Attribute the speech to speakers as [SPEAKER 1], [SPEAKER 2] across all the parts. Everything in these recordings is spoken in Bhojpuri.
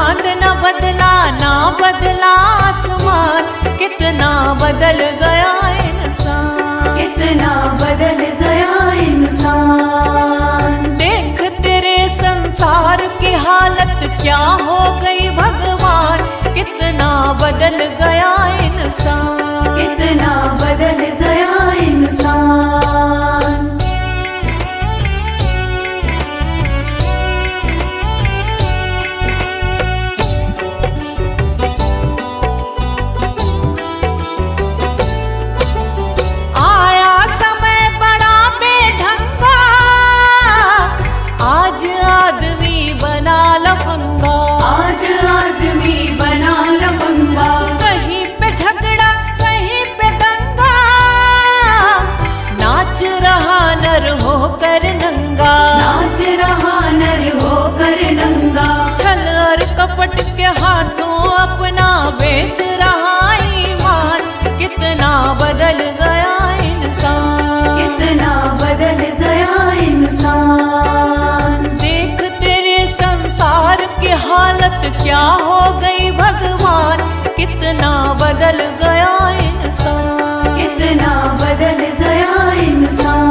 [SPEAKER 1] चांद न बदला ना बदला आसमान, कितना बदल गया इंसान,
[SPEAKER 2] कितना बदल गया इंसान।
[SPEAKER 1] देख तेरे संसार की हालत क्या हो गई भगवान, कितना बदल गया इंसान,
[SPEAKER 2] कितना बदल गया इंसान।
[SPEAKER 1] आया समय बड़ा बेढंगा, आज आदमी बना लफंगा,
[SPEAKER 2] आज आदमी बना लफंगा।
[SPEAKER 1] कहीं पे झगड़ा कहीं पे दंगा, नाच रहा नर होकर नंगा,
[SPEAKER 2] नाच रहा नर होकर नंगा।
[SPEAKER 1] छल और कपट के हाथों अपना बेच रहा ईमान, कितना बदल गया इंसान,
[SPEAKER 2] कितना बदल गया इंसान।
[SPEAKER 1] देख तेरे संसार की हालत क्या हो गई भगवान, कितना बदल गया इंसान,
[SPEAKER 2] कितना बदल गया इंसान।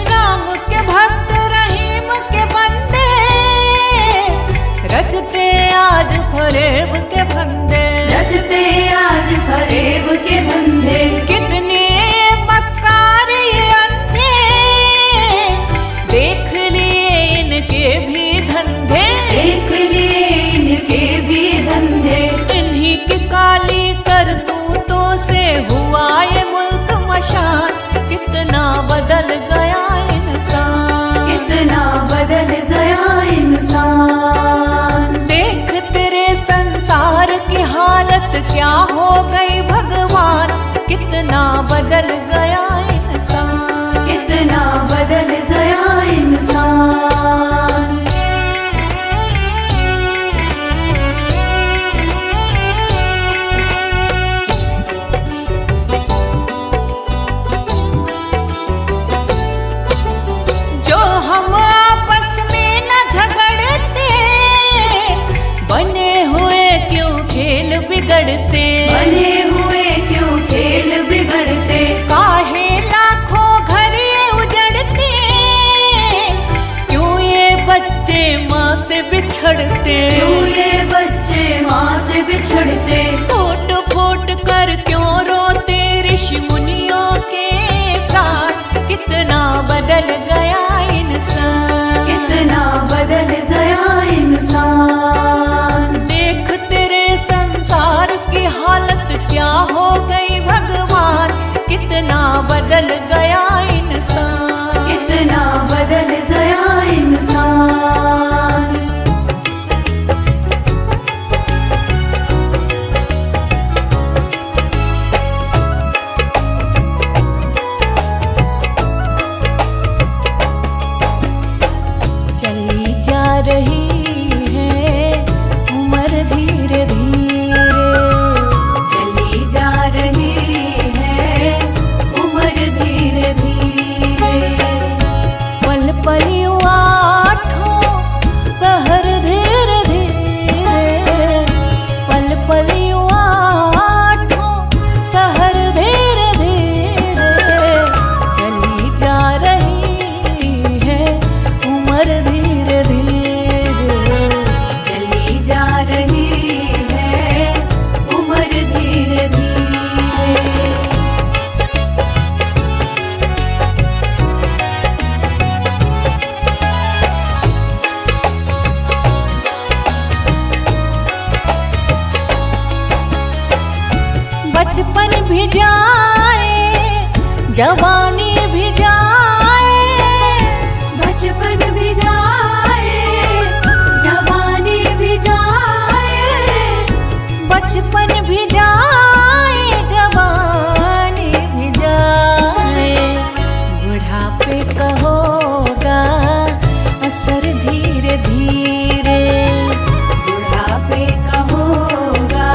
[SPEAKER 1] राम के भक्त रहीम के बंदे, रचते आज फरेब के फंदे,
[SPEAKER 2] रचते आज फरेब के धंधे।
[SPEAKER 1] कितने मक्कार ये अंधे, देख लिए इनके भी धंधे,
[SPEAKER 2] देख लिए इनके भी धंधे।
[SPEAKER 1] इन्हीं की काली करतूतों से हुआ ये मुल्क मशान, कितना बदल गया इंसान,
[SPEAKER 2] कितना बदल गया इंसान।
[SPEAKER 1] देख तेरे संसार की हालत क्या हो गई भगवान, कितना बदल गया इंसान,
[SPEAKER 2] कितना बदल गया इंसान।
[SPEAKER 1] जो हम आपस में न झगड़ते, बने हुए क्यों खेल बिगड़ते,
[SPEAKER 2] बने हुए क्यों खेल बिगड़ते।
[SPEAKER 1] काहे लाखों घर ये उजड़ते, क्यों ये बच्चे माँ से बिछड़ते,
[SPEAKER 2] क्यों ये बच्चे माँ से बिछड़ते।
[SPEAKER 1] फूट फूट कर क्यों रोते ऋषि मुनियों के प्राण, कितना बदल गया इंसान,
[SPEAKER 2] कितना बदल गया इंसान।
[SPEAKER 1] देख तेरे संसार की हालत क्या हो गई भगवान, कितना बदल गया इंसान,
[SPEAKER 2] कितना बदल गया इंसान।
[SPEAKER 1] चली जा रही है उम्र धीरे धीरे,
[SPEAKER 2] चली जा रही है उम्र धीरे धीरे।
[SPEAKER 1] पल पल आठों पहर धीरे धीरे, पल पल आठों पहर धीरे धीरे, चली जा रही है उम्र धीरे धीरे,
[SPEAKER 2] चली जा रही है उम्र धीरे धीरे।
[SPEAKER 1] बचपन भी जाए जवानी भी जाए,
[SPEAKER 2] बचपन भी जाए जवानी भी जाए।
[SPEAKER 1] बचपन भी जाए जवानी भी जाए, बुढ़ापे का होगा असर धीरे धीरे,
[SPEAKER 2] बुढ़ापे का होगा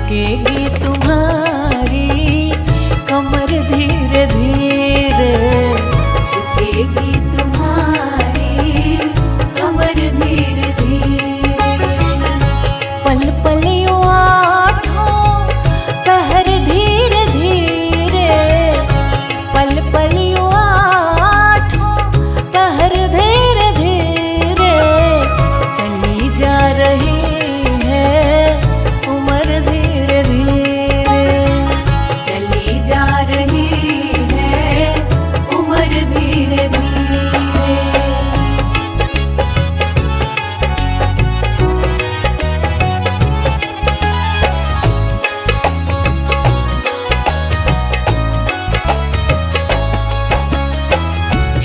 [SPEAKER 1] झुकेगी तुम्हारी कमर धीरे धीरे,
[SPEAKER 2] झुकेगी तुम्हारी कमर धीरे धीरे।
[SPEAKER 1] पल पल यूं आठों पहर धीरे धीरे, पल पल यूं आठों पहर धीरे धीरे, चली जा रही है उम्र धीरे धीरे,
[SPEAKER 2] चली जा रही है उम्र धीरे धीरे।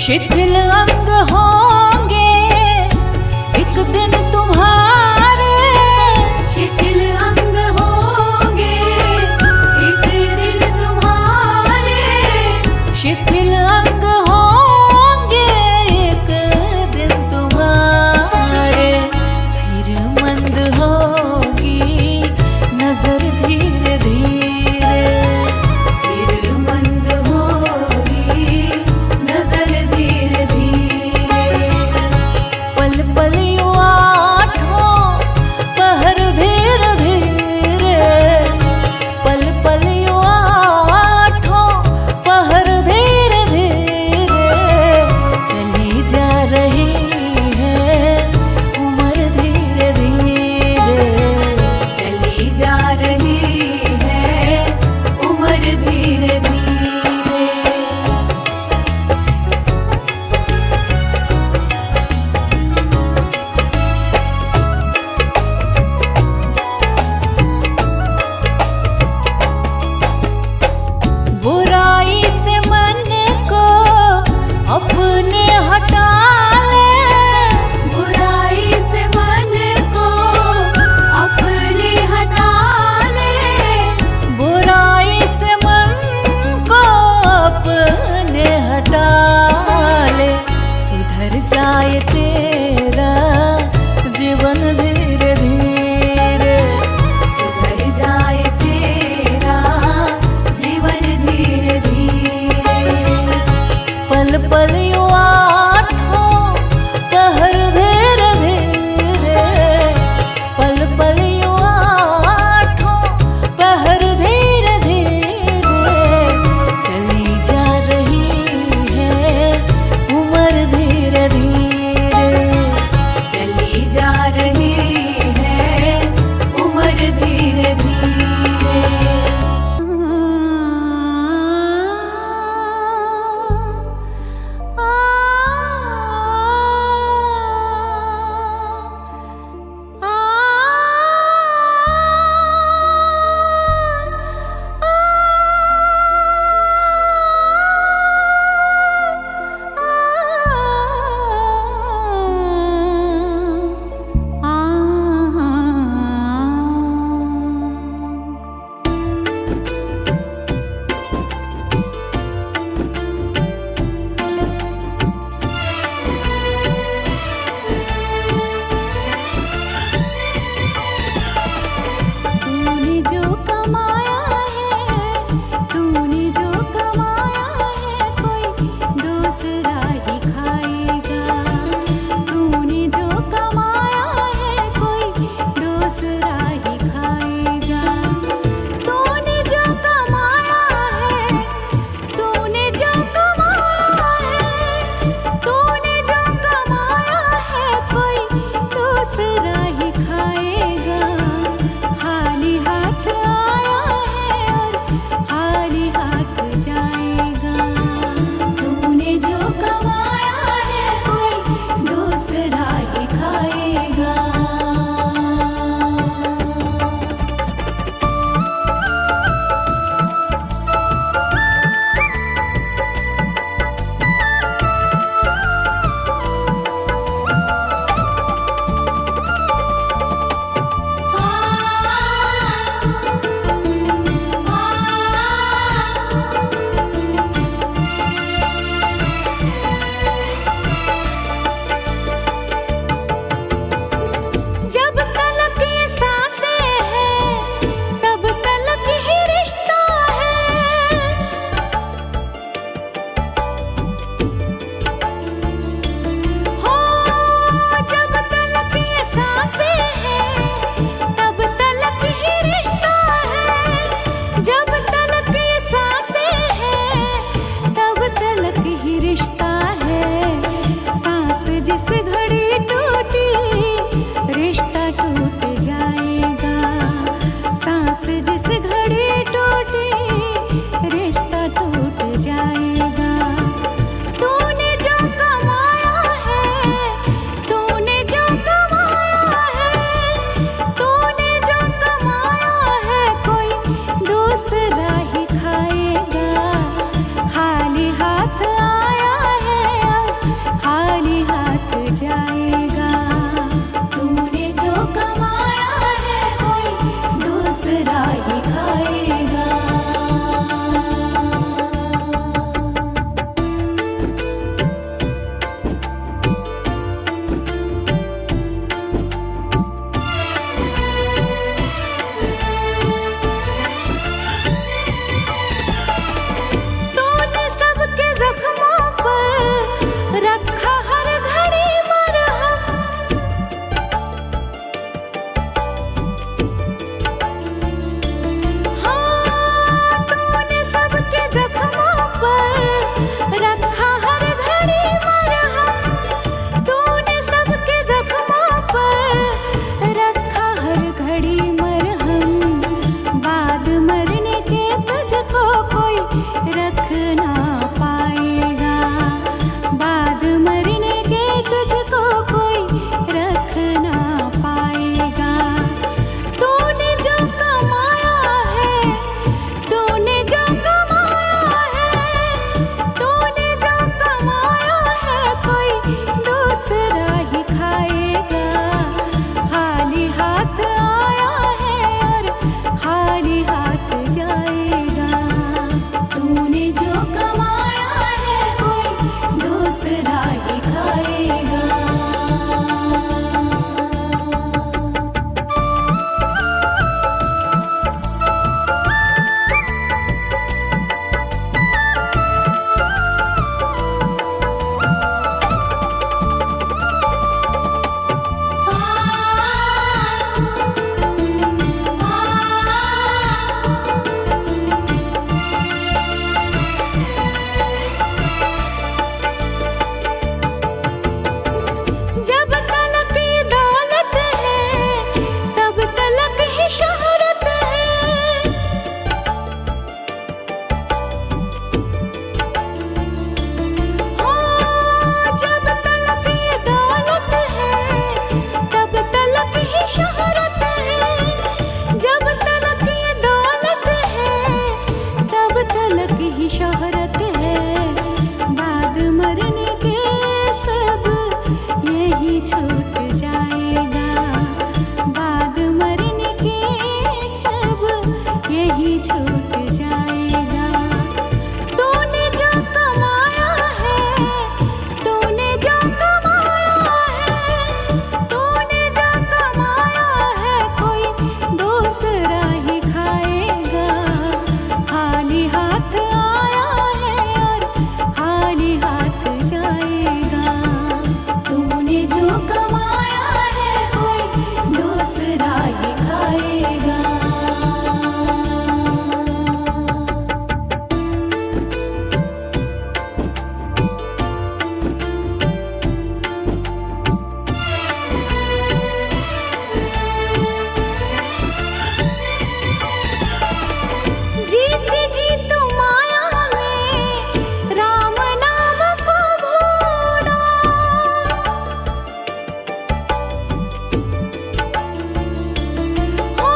[SPEAKER 1] शिथिल अंग होंगे एक दिन तुम्हारे,
[SPEAKER 2] शिथिल अंग होंगे एक दिन तुम्हारे,
[SPEAKER 1] शिथिल अंग होंगे एक दिन तुम्हारे, फिर मंद होगी नजर धीरे धीरे,
[SPEAKER 2] फिर मंद होगी नजर धीरे धीरे।
[SPEAKER 1] पल पल यूं आठों पहर धीरे धीरे, पल पल यूं आठों पहर धीरे धीरे, चली जा रही है उम्र धीरे धीरे,
[SPEAKER 2] चली जा रही है उम्र धीरे धीरे।
[SPEAKER 1] बुराई से मन को अपने हटा ले,
[SPEAKER 2] बुराई से मन को अपने हटा ले,
[SPEAKER 1] जिस घड़ी टूटी रिश्ता टूट जाएगा। तूने जो कमाया है, तूने जो कमाया है, तूने जो कमाया है, कोई दूसरा ही खाएगा। खाली हाथ आया है और खाली हाथ जाएगा। तूने जो कमाया है, कोई दूसरा ही खाएगा। तूने सबके जख्मों पर रखा हर घड़ी मरहम। हाँ, तूने सबके जख्मों पर रखा हर घड़ी मरहम। तूने सबके जख्मों पर रखा हर घड़ी मरहम। बाद मरने के तुझको कोई रख ना पाएगा। बाद मरने के तुझको कोई रख ना पाएगा। तूने जो कमाया है, तूने जो कमाया है, तूने जो कमाया है, कोई दूसरा ही खाएगा। खाली हाथ आया है और खाली हाथ जाएगा। तूने जो कमाया है, कोई दूसरा ही खाएगा। जब तलक ये दौलत है, तब तलक ही शोहरत है। हाँ, जब तलक ये दौलत है, तब तलक ही शोहरत है। जब तलक ये दौलत है, तब तलक ही शोहरत है। बाद मरने के सब यही छूट जाएगा। बाद मरने के सब यही छूट जाएगा। तूने जो कमाया है, तूने जो कमाया है, तूने जो कमाया है, कोई दूसरा ही खाएगा। खाली हाथ आया है और खाली हाथ जाएगा। तूने जो कमाया है, कोई दूसरा ही खाएगा। जीते जी तुम माया में राम नाम को भूलो। हो,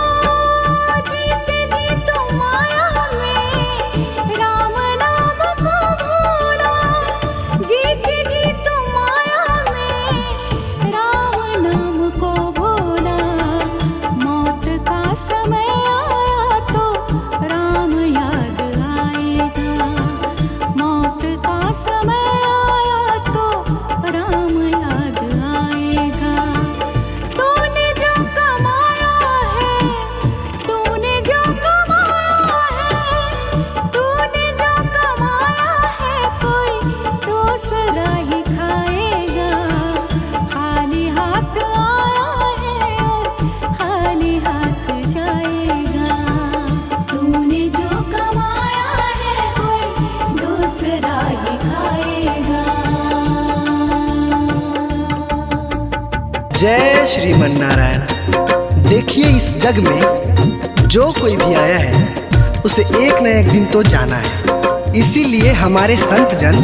[SPEAKER 1] जीते जी तुम माया में राम नाम को भूलो। जीते जी तुम माया में राम नाम को भूला। मौत का समय आया तो राम याद आएगा। मौत का समय आया तो राम याद आएगा। तूने जो कमाया है, तूने जो कमाया है, तूने जो कमाया है, कोई दूसरा ही खाएगा। खाली हाथ आया है और खाली हाथ जाएगा। तूने जो कमाया है, कोई दूसरा ही खाएगा।
[SPEAKER 3] जय श्रीमन नारायण। देखिए इस जग में जो कोई भी आया है उसे एक न एक दिन तो जाना है। इसीलिए हमारे संत जन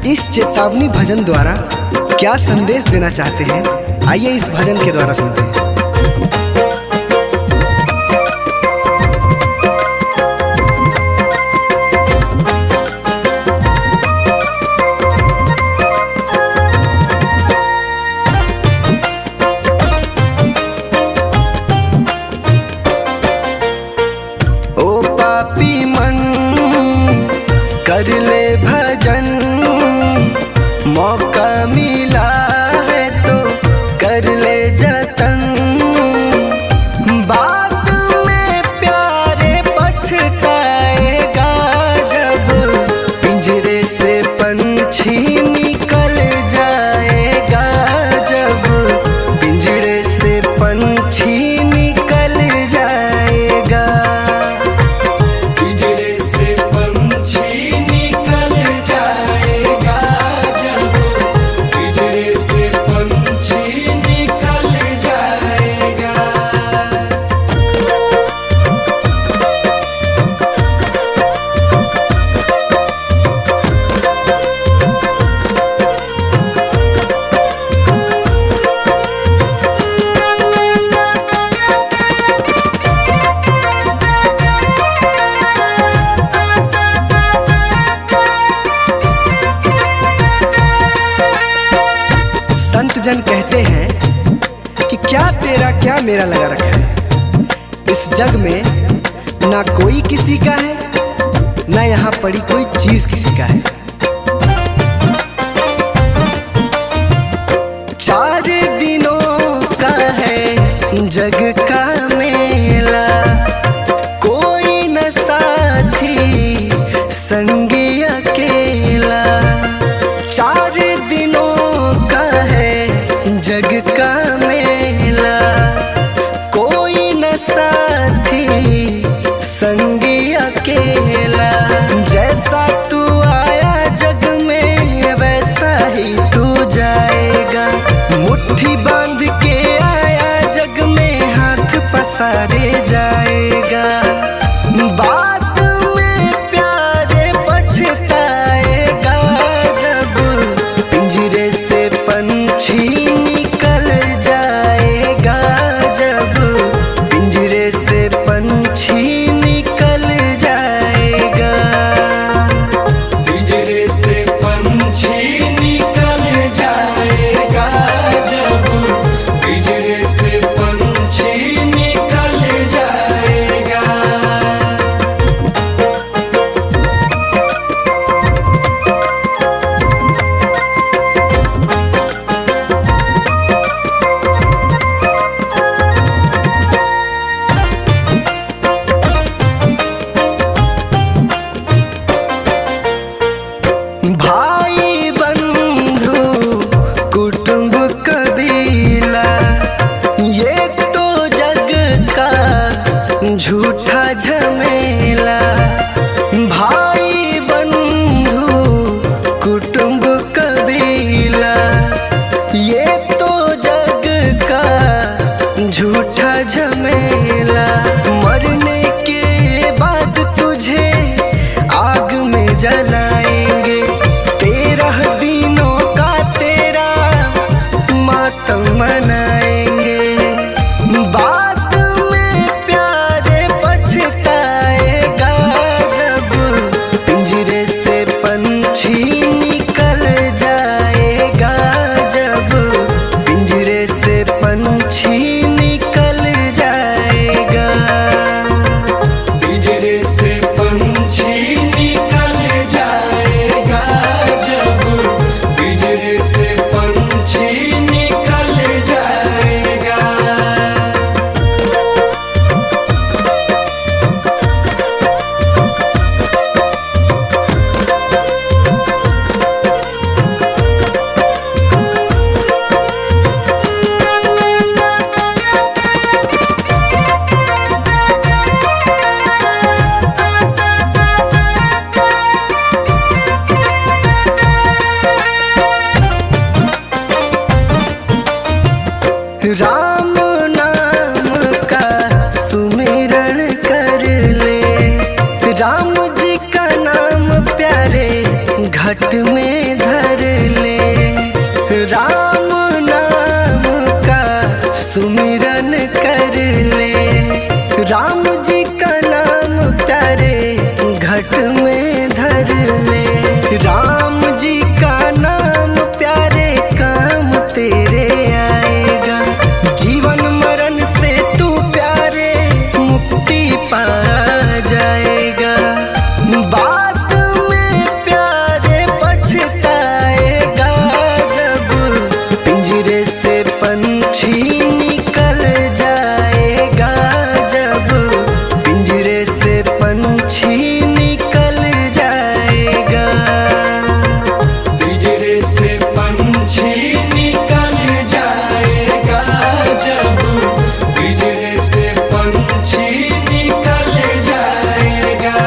[SPEAKER 3] इस चेतावनी भजन द्वारा क्या संदेश देना चाहते हैं, आइए इस भजन के द्वारा सुनते हैं। ओ पापी मन कर ले भजन, मौका मिला है तो कर ले जतन। बाद में प्यारे पछताएगा जब पिंजरे से पंछी निकल जाएगा, जब पिंजरे से पंछी निकल जाएगा। पिंजरे से पंछी निकल जाएगा, जब पिंजरे से पंछी निकल जाएगा। संत जन कहते हैं कि क्या तेरा क्या मेरा लगा रखा है। इस जग में ना कोई किसी का है, ना यहाँ पड़ी कोई चीज किसी का है। 4 दिनों का है जग का मेला, कोई न साथी संगी अकेला। 4 दिनों का है जग का मेला, कोई न साथी संगी अकेला। जैसा तू आया जग में वैसा ही तू जाएगा, मुट्ठी बांध के आया जग में हाथ पसारे जाएगा। बाद में प्यारे पछताएगा जब पिंजरे से पंछी निकल जाएगा, जब पिंजरे से पंछी निकल जाएगा। पिंजरे से पंछी निकल जाएगा, जब पिंजरे से पंछी निकल जाएगा। भाई बंधु कुटुंब कबीला, ये तो जग का झूठा झमेला। भाई बंधु कुटुंब कबीला, ये तो जग का झूठा झमेला। मरने के बाद तुझे आग में जलाएंगे, 13 दिनों का तेरा मातम मनाएंगे। बाद में प्यारे पछताएगा घट में धर ले। राम नाम का सुमिरन कर ले। राम जी का नाम प्यारे घट में धर ले। राम जी का नाम प्यारे काम तेरे आएगा। जीवन मरण से तू प्यारे मुक्ति पा जाएगा। बात में प्यारे पछताएगा जब पिंजरे से पंछी निकल जाएगा। जब पिंजरे से पंछी निकल जाएगा। पिंजरे से पंछी निकल जाएगा। जब पिंजरे से पंछी निकल जाएगा।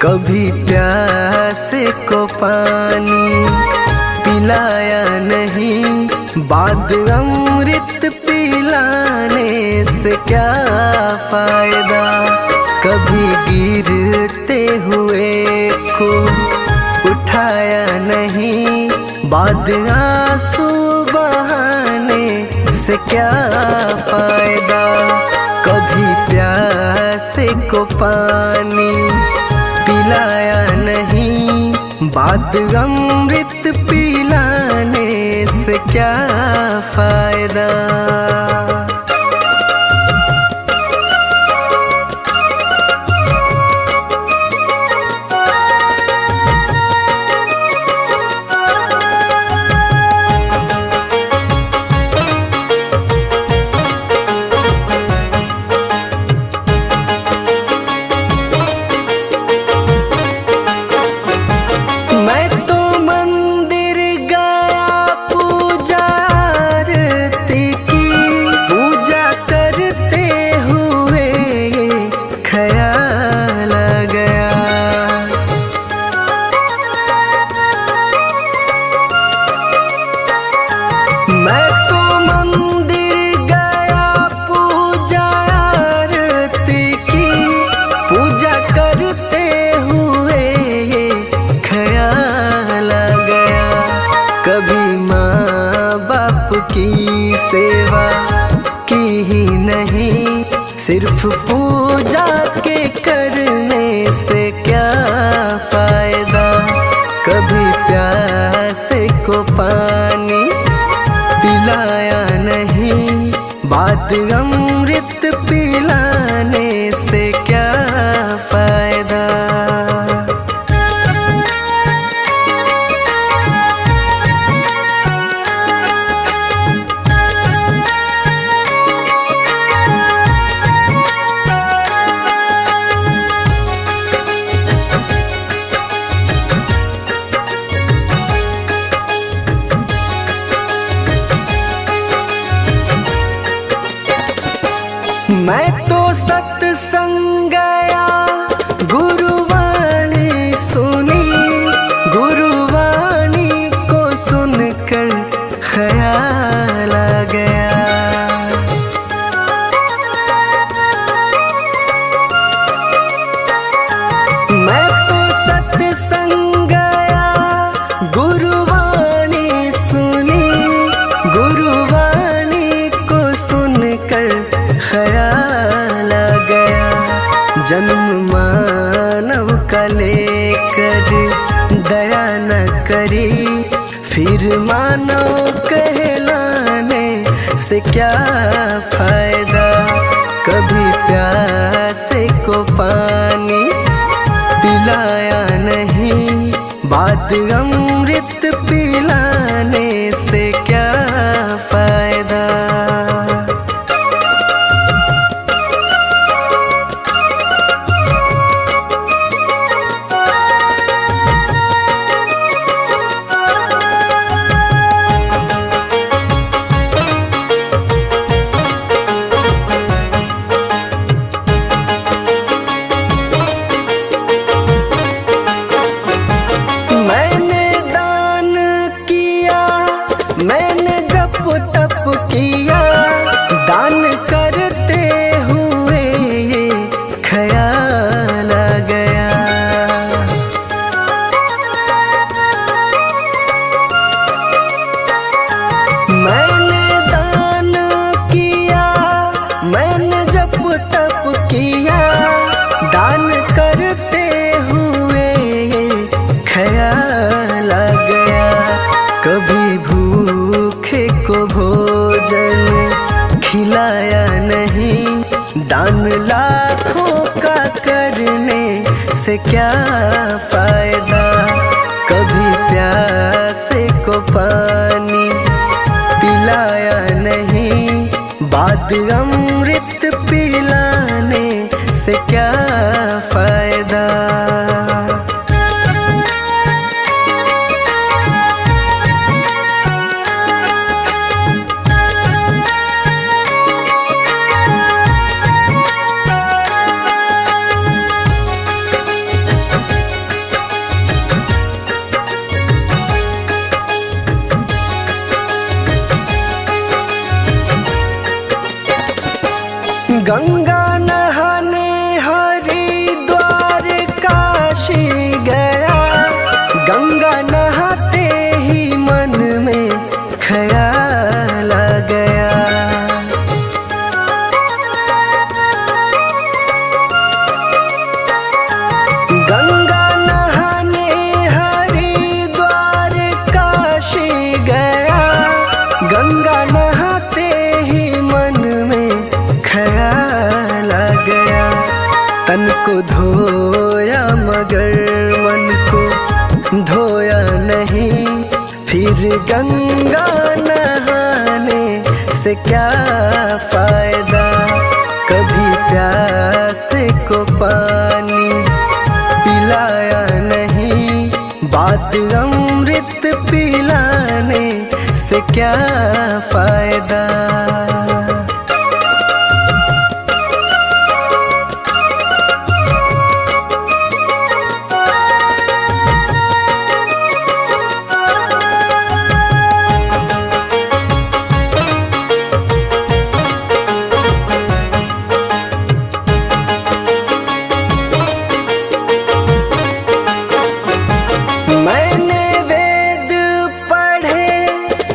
[SPEAKER 3] कभी प्यासे को पानी पिलाया नहीं। बाद अमृत पिलाने से क्या फायदा। कभी गिरते हुए को उठाया नहीं। बाद आंसू बहाने से क्या फायदा। कभी प्यासे को पानी पिलाया नहीं। बाद अमृत पिलाने से क्या फायदा। मैं तो मंदिर गया पूजा आरती की। पूजा करते हुए ये ख्याल आ गया। मैं तो मंदिर गया पूजा आरती की। पूजा करते हुए ये ख्याल आ गया। कभी माँ बाप की सेवा की ही नहीं। सिर्फ पूजा के करने से क्या फायदा। कभी प्यासे को पानी पिलाया नहीं। बाद अमृत पिलाने से क्या फायदा। मैं तो सत्संग गया गुरुवाणी सुनी। गुरुवाणी को सुनकर ख्याल आ गया। मैं तो सत्संग गया गुरुवाणी सुनी। गुरुवाणी को सुनकर ख्याल आ गया। जन्म मानव का लेकर दया न करी। फिर मानव कहलाने से क्या फायदा। कभी प्यासे को पानी पिलाया नहीं। बाद अमृत पिलाने से क्या फायदा। से क्या फायदा। कभी प्यासे को पानी पिलाया नहीं, बाद अमृत पिलाने से क्या फायदा। गंगा नहाने हरिद्वार काशी गया, गंगा नहाते ही मन में ख्याल आ गया। गंगा नहाने हरिद्वार काशी गया, गंगा नहाते ही मन में ख्याल आ गया। तन को धोया मगर मन को धोया नहीं, फिर गंगा नहाने से क्या फायदा। कभी प्यासे को पानी पिलाया नहीं, बाद अमृत पिलाने से क्या फायदा।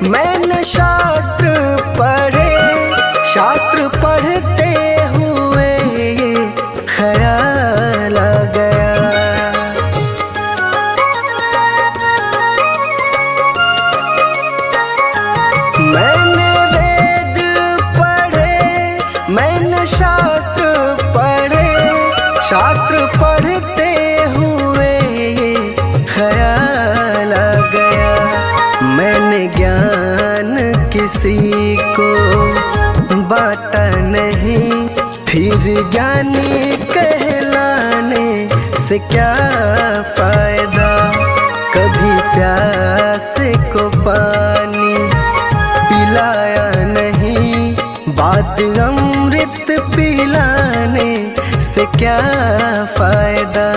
[SPEAKER 3] मैंने शास्त्र पढ़े, शास्त्र पढ़ते हुए ये ख्याल आ गया। मैंने वेद पढ़े, मैंने शास्त्र पढ़े, शास्त्र पढ़ते हुए ये ख्याल आ गया। मैंने ज्ञान किसी को बांटा नहीं, फिर ज्ञानी कहलाने से क्या फायदा। कभी प्यासे को पानी पिलाया नहीं, बाद अमृत पिलाने से क्या फायदा।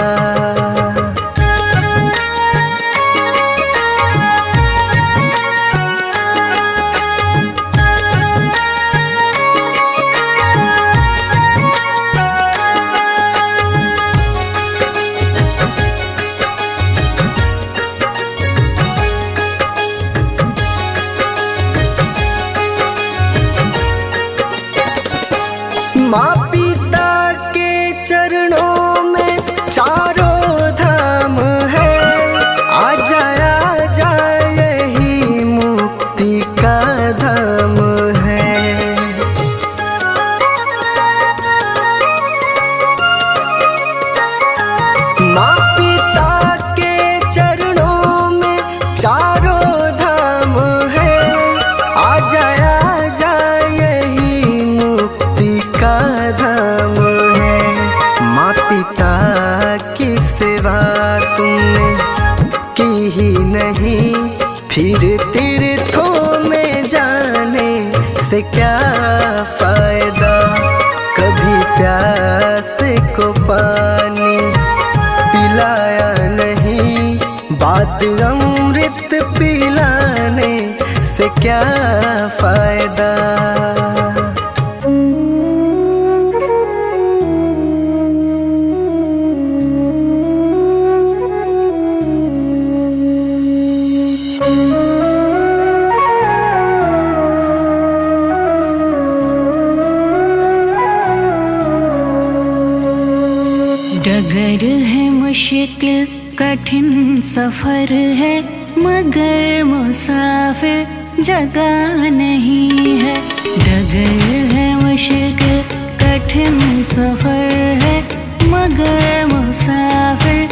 [SPEAKER 3] माँ पिता के चरणों में चारों धाम है, आ जाए यही मुक्ति का धाम है। माँ पिता के चरणों में चारों धाम है, आ जाए यही मुक्ति का धाम है। माँ पिता की सेवा तुमने की ही नहीं, फिर तीर्थों में जाने से क्या फायदा। कभी प्यासे को पानी पिलाया नहीं, बाद अमृत पिलाने से क्या फायदा।
[SPEAKER 2] डगर है मुश्किल कठिन सफर है, मगर मुसाफिर जगह नहीं है। डगर है मुश्किल कठिन सफर है, मगर मुसाफिर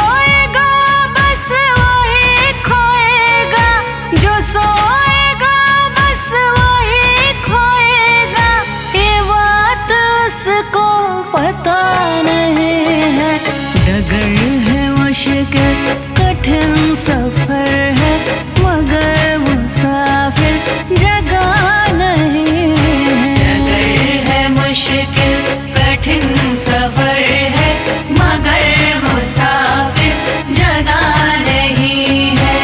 [SPEAKER 1] सोएगा बस वही खोएगा, जो सोएगा बस वही खोएगा, ये बात उसको पता नहीं है। डगर है मुश्किल कठिन सफर है, मगर मुसाफिर जगह नहीं है।
[SPEAKER 2] डगर है मुश्किल कठिन सफर है, मगर मुसाफिर जगह नहीं है।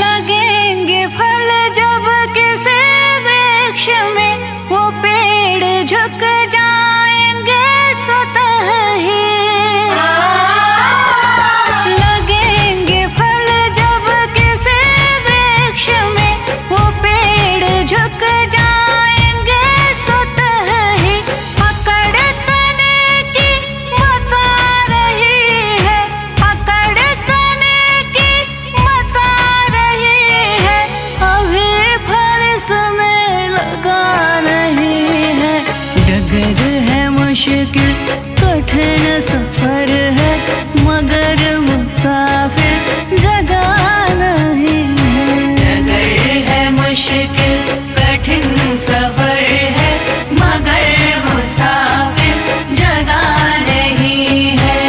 [SPEAKER 1] लगेंगे फल जब किसी वृक्ष में, वो पेड़ झुक जाएंगे स्वतः ही। लगेंगे फल जब किसी वृक्ष में, वो पेड़ झुक जाएंगे स्वतः ही। पकड़ तने की बता रही है, पकड़ तने की बता रही है, अभी फल इसमें लगा नहीं है। डगर है मुश्किल कठिन सफर है, मगर मुसाफिर जगह नहीं है।
[SPEAKER 2] डगर है मुश्किल कठिन सफर है, मगर मुसाफिर जगह नहीं है।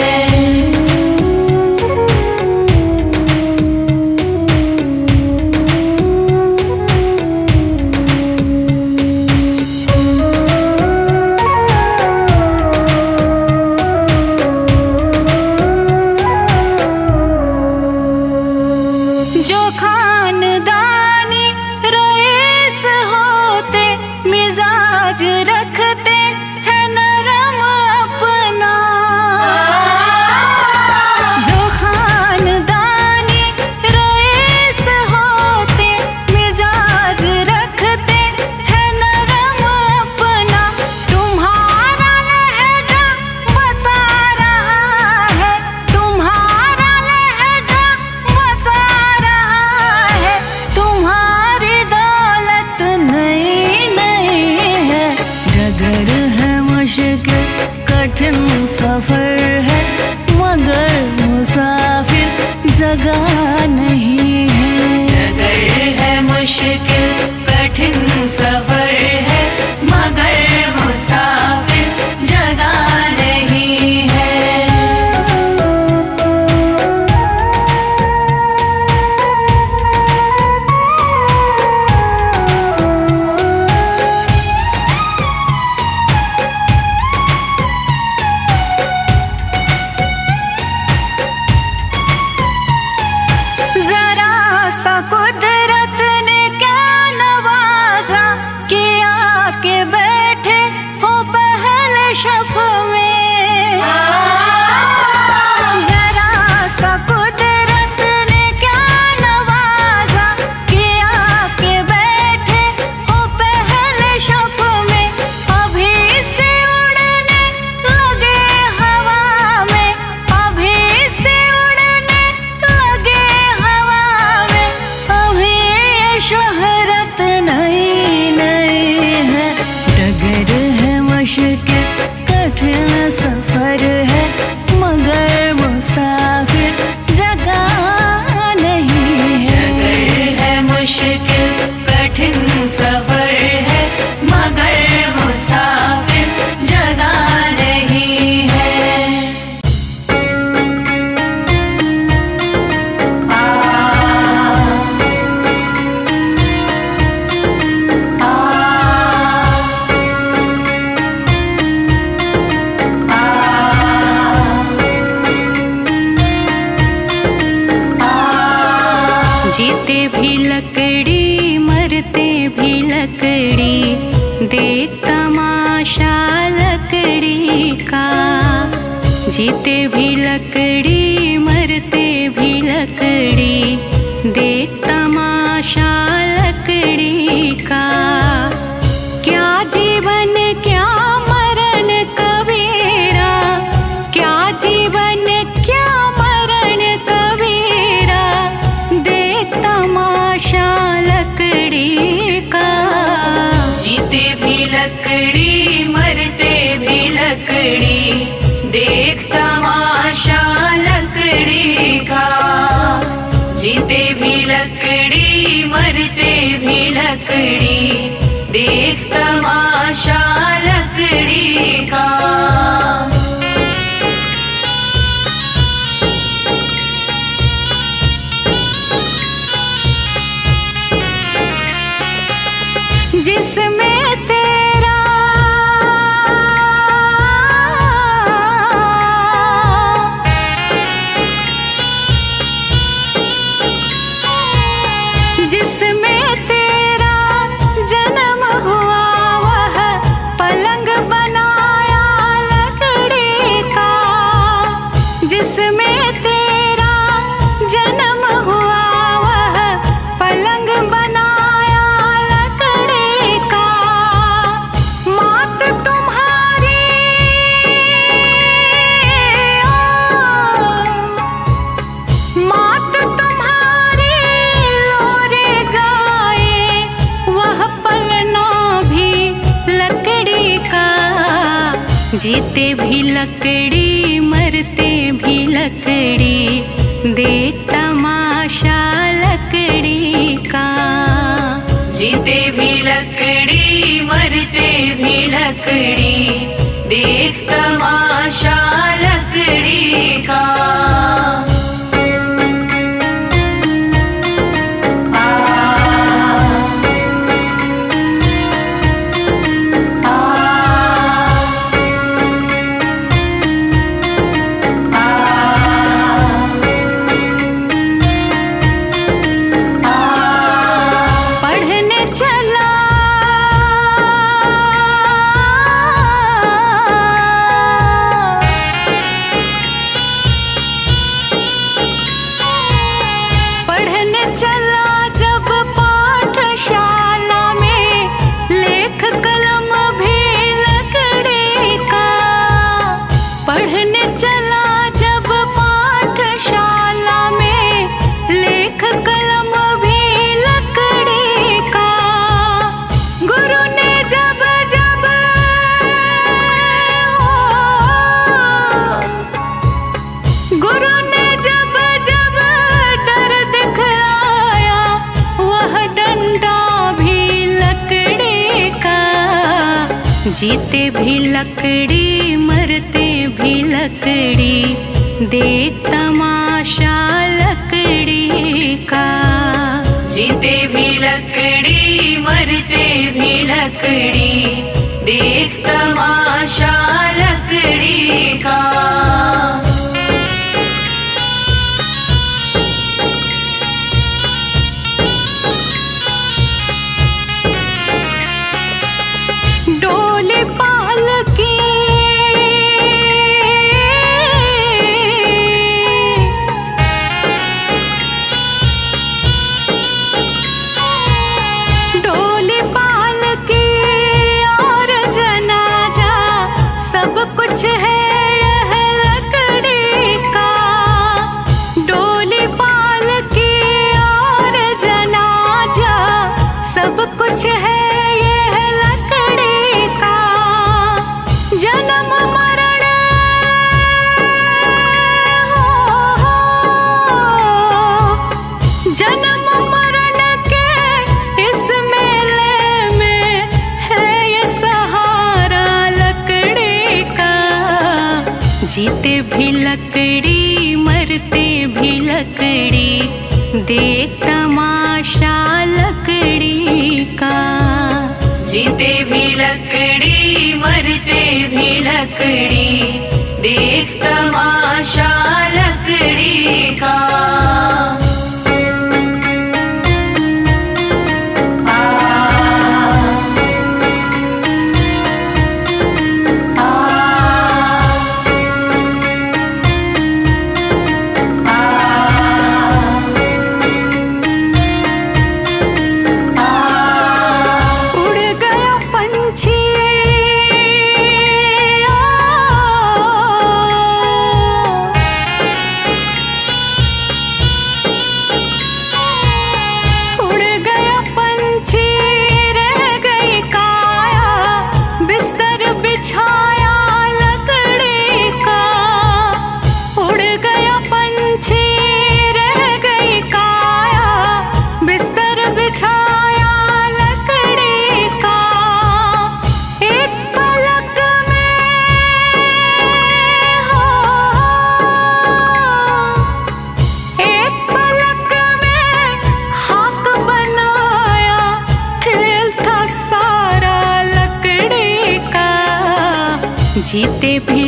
[SPEAKER 1] जो खानदानी रईस होते, मिजाज रखते हैं नरम अपना। जो खानदानी रईस होते, मिजाज रखते हैं नरम अपना। तुम्हारा लहजा बता रहा है, तुम्हारा लहजा बता रहा है, तुम्हारी दौलत नई नहीं है। डगर है मुश्किल कठिन सफर है, मगर मुसाफिर जगह नहीं है।
[SPEAKER 2] डगर है मुश्किल कठिन सफर है, मगर मुसाफिर जगह नहीं है।
[SPEAKER 1] जरा सा कुदरत ने क्या नवाजा, किया के बैठे हो पहले शफ में। जरा सा कुदरत ने क्या नवाजा, किया के बैठे हो पहले शफ में। अभी से उड़ने लगे हवा में, अभी से उड़ने लगे हवा में, अभी ये शोहरत नई नई है। डगर है मुश्किल कठिन सफर है, मगर मुसाफिर जगह नहीं है।
[SPEAKER 2] डगर है मुश्किल कठिन सफर है, मगर मुसाफिर जगह नहीं है।
[SPEAKER 1] जीते भी लकड़ी मरते भी लकड़ी, दे तमाशा लकड़ी का। जीते भी लकड़ी मरते भी लकड़ी, दे तमाशा लकड़ी का। क्या जीवन क्या मरण कभी
[SPEAKER 2] लकड़ी देख तमाशा लकड़ी का।
[SPEAKER 1] जिसमें तेरा जन्म हुआ वह पलंग बनाया लकड़ी का। जिसमें तेरा जन्म हुआ वह पलंग बनाया लकड़ी का। मात तुम्हारी मात तुम्हारी लोरे गाए वह पलना भी लकड़ी का। जीते भी लकड़ी मरते भी लकड़ी देख तमाशा लकड़ी का।
[SPEAKER 2] जीते भी लकड़ी मरते भी लकड़ी देख तमाशा लकड़ी का।
[SPEAKER 1] जीते भी लकड़ी मरते भी लकड़ी देख तमाशा लकड़ी का।
[SPEAKER 2] जीते भी लकड़ी मरते भी लकड़ी देख तमाशा लकड़ी का।
[SPEAKER 1] कुछ है यह लकड़ी का। डोली पालकी और जनाजा सब कुछ है यह लकड़ी का। जन्म मरण जन्म मरण के इस मेले में है ये सहारा लकड़ी का। जीते भी लकड़ी मरते भी लकड़ी देख तमाशा लकड़ी का।
[SPEAKER 2] जीते भी लकड़ी मरते भी लकड़ी देख तमाशा लकड़ी का।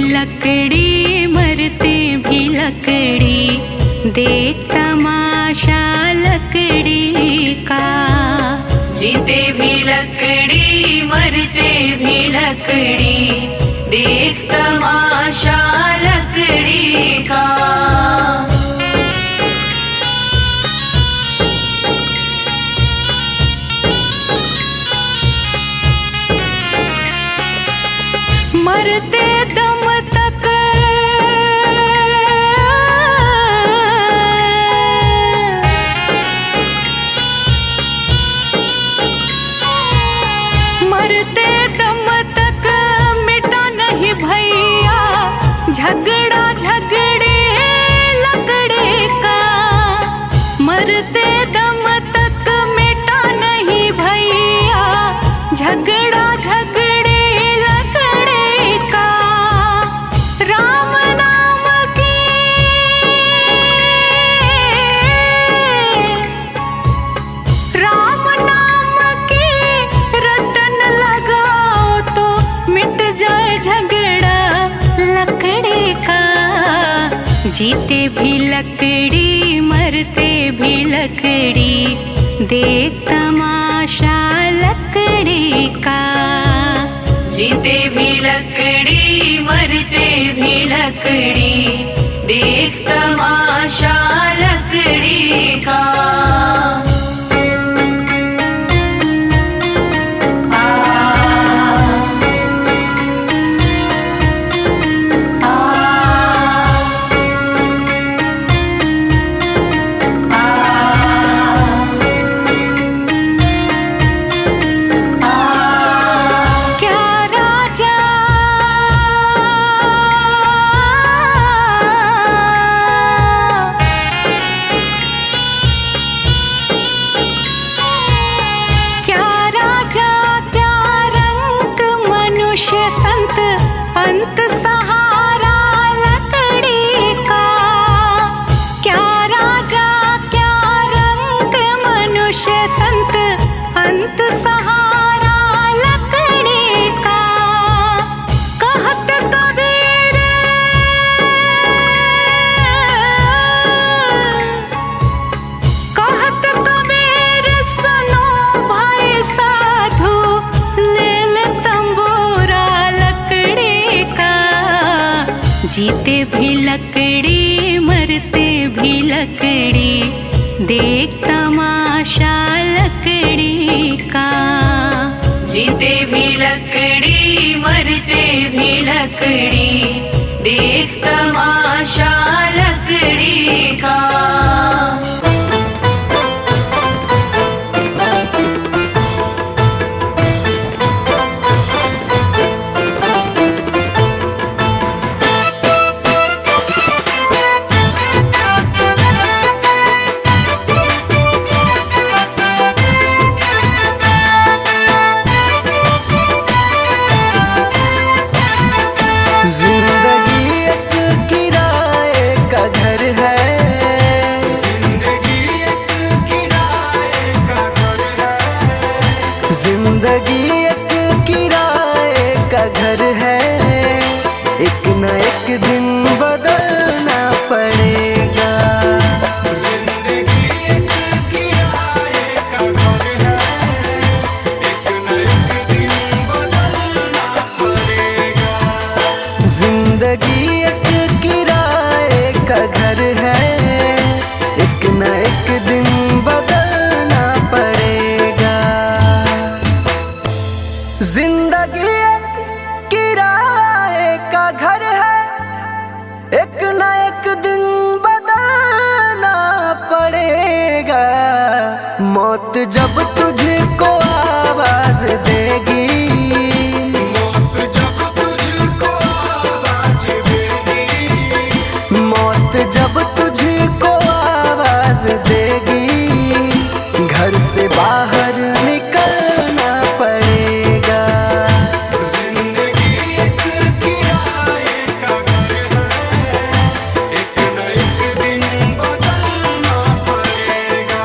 [SPEAKER 2] लकड़ी मरते भी लकड़ी, देख तमाशा लकड़ी का। जीते भी लकड़ी मरते भी लकड़ी, देख तमाशा लकड़ी का। मरते दम तक मरते दम तक मिटा नहीं भैया झगड़ा झगड़े लकड़े का। मरते दम तक मिटा नहीं भैया झगड़ा झगड़े लकड़े का। राम नाम की राम नाम की रटन लगाओ तो मिट जाए झगड़ा लकड़ी का। जीते भी लकड़ी मरते भी लकड़ी, देख तमाशा लकड़ी का। जीते भी लकड़ी मरते भी लकड़ी, देख तमाशा लकड़ी का। अंत सहारा लकड़ी का। क्या राजा क्या रंग मनुष्य संत, अंत सहारा लकड़ी का। कहत कबीर कहत कबीर सुनो भाई साधु, ले ले तंबूरा लकड़ी का। जीते भी लकड़ी मरते भी लकड़ी, देख तमाशा लकड़ी का। जीते भी लकड़ी मरते भी लकड़ी, देख तमाशा लकड़ी का।
[SPEAKER 3] जिंदगी एक किराए का घर है, एक न एक दिन बदलना पड़ेगा। जिंदगी एक किराए का घर है, एक न एक दिन बदलना पड़ेगा। जिंदगी एक किराए का घर है, एक न एक दिन बदलना पड़ेगा। जिंदगी एक किराए का घर है, एक न एक दिन बदलना पड़ेगा। मौत जब तुझको आवाज देगी, मौत जब तुझको आवाज देगी, मौत जब तुझको आवाज देगी, घर से बाहर निकलना पड़ेगा। जिंदगी एक किराए का घर है, एक न एक दिन बदलना पड़ेगा।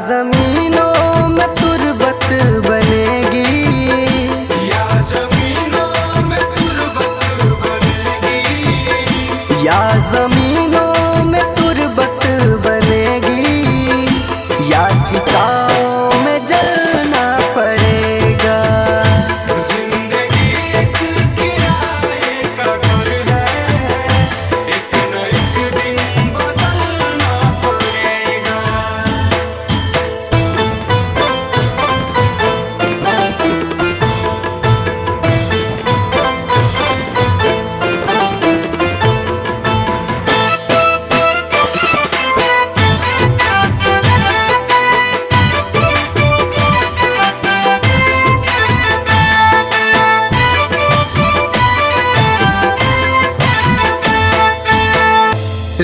[SPEAKER 3] जमीनों में तुरबत बनेगी,
[SPEAKER 4] या जमीनों में तुरबत बनेगी,
[SPEAKER 3] या जमीनों में तुरबत बनेगी, या चिताओं में जलना पड़ेगा।
[SPEAKER 4] जिंदगी एक किराए का घर है, एक न एक दिन बदलना पड़ेगा।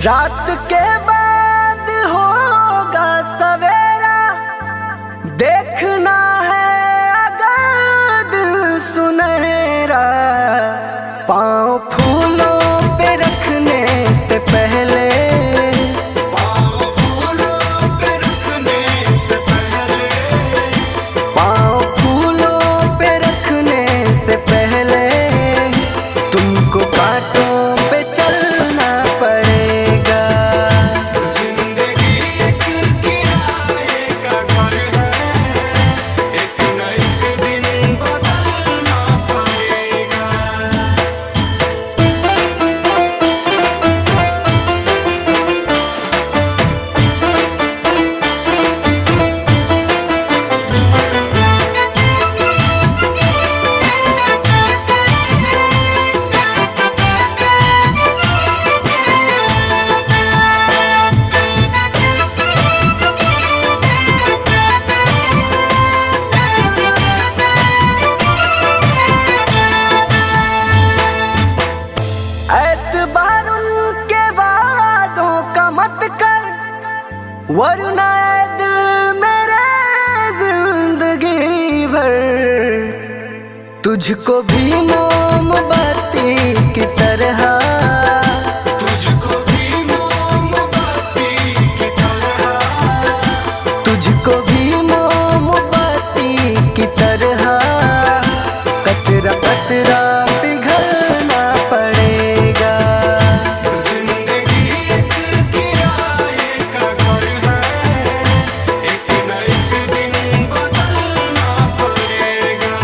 [SPEAKER 3] रात के बाद होगा सवेरा, देखना है अगर दिल सुनहरा। पाँव फूलों पे रखने से पहले,
[SPEAKER 4] पाँव फूलों पे रखने से पहले,
[SPEAKER 3] पाँव फूलों पे रखने से पहले तुमको कांटों पे चलना पड़ेगा।
[SPEAKER 4] जिंदगी एक किराए का घर है, एक न एक दिन बदलना पड़ेगा।
[SPEAKER 3] एतबार उनके वादों का मत कर, वरना ऐ दिल मेरे जिंदगी भर तुझको भी मोमबत्ती की तरह,
[SPEAKER 4] तुझको भी मोमबत्ती की तरह,
[SPEAKER 3] तुझको भी मोमबत्ती की तरह कतरा कतरा पिघलना पड़ेगा।
[SPEAKER 4] जिंदगी एक किराए का घर है, एक न एक दिन बदलना पड़ेगा।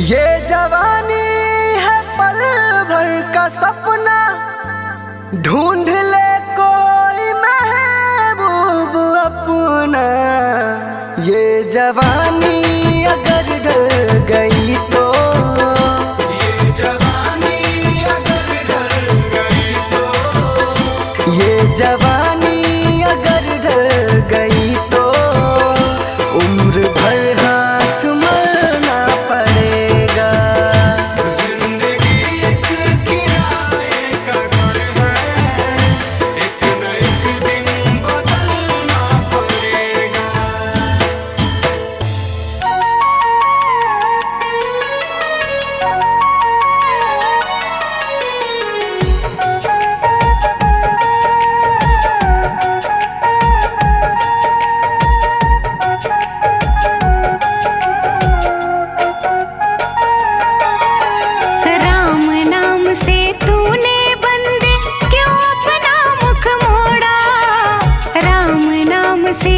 [SPEAKER 3] ये जवानी है पल भर का सपना, ढूंढ ले कोई महबूब अपना। ये जवानी अगर ढल गई तो,
[SPEAKER 4] ये जवानी अगर ढल गई तो,
[SPEAKER 3] ये जवानी अगर ढल गई तो उम्र भर हाथ मलना पड़ेगा।
[SPEAKER 4] जिंदगी एक किराए का घर है, एक न एक दिन बदलना पड़ेगा।
[SPEAKER 2] राम नाम से तूने बंदे क्यों अपना मुख मोड़ा, राम नाम से